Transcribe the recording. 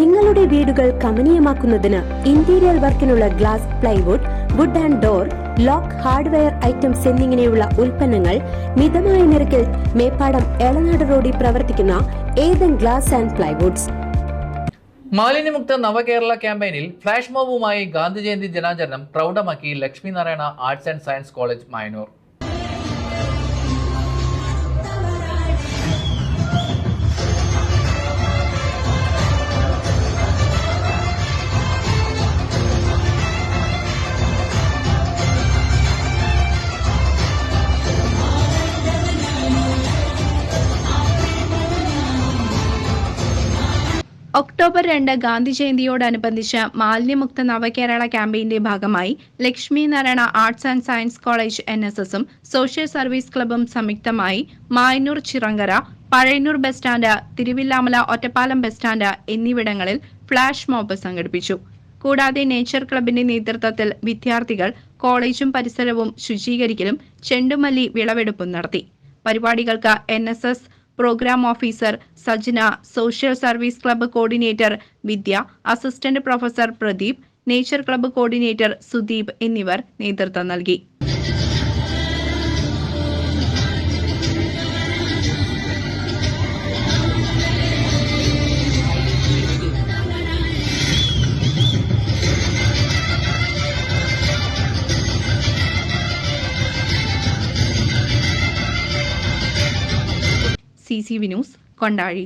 നിങ്ങളുടെ വീടുകൾ കമനീയമാക്കുന്നതിന് ഇന്റീരിയർ വർക്കിനുള്ള glass, plywood, wood and door, lock, hardware items എന്നിങ്ങനെയുള്ള ഉൽപ്പന്നങ്ങൾ മിതമായ നിരക്കിൽ മേപ്പാടം എളനാട് റോഡിൽ പ്രവർത്തിക്കുന്ന ഏതൻ ഗ്ലാസ് ആൻഡ് പ്ലൈവുഡ്സ്. മാലിന്യമുക്ത നവകേരള ക്യാമ്പയിനിൽ ഫ്ലാഷ് മോബുമായി ഗാന്ധി ജയന്തി ദിനാചരണം പ്രൗഢമാക്കി Lakshminarayana arts and science college Mayannur. October 2 Gandhi ജയന്തിയോടനുബന്ധിച്ച് മാലിന്യമുക്ത നവകേരള ക്യാമ്പയിന്റെ ഭാഗമായി Lakshmi Narayana arts and science college NSSഉം സോഷ്യൽ സർവീസ് ക്ലബ്ബും സംയുക്തമായി Mayannur, Chirankara, Pazhayannur bus stand, Thiruvilwamala, Ottapalam bus stand എന്നിവിടങ്ങളിൽ ഫ്ലാഷ് മോബ് സംഘടിപ്പിച്ചു. കൂടാതെ നേച്ചർ ക്ലബിന്റെ നേതൃത്വത്തിൽ വിദ്യാർത്ഥികൾ കോളേജും പരിസരവും ശുചീകരിക്കലും ചെണ്ടുമല്ലി വിളവെടുപ്പും നടത്തി. പരിപാടികൾക്ക് NSS programme officer Sajna, social service club coordinator Vidya, assistant professor Pradeep, nature club coordinator Sudeep എന്നിവർ നേതൃത്വം നൽകി. CCV news, Kondazhy.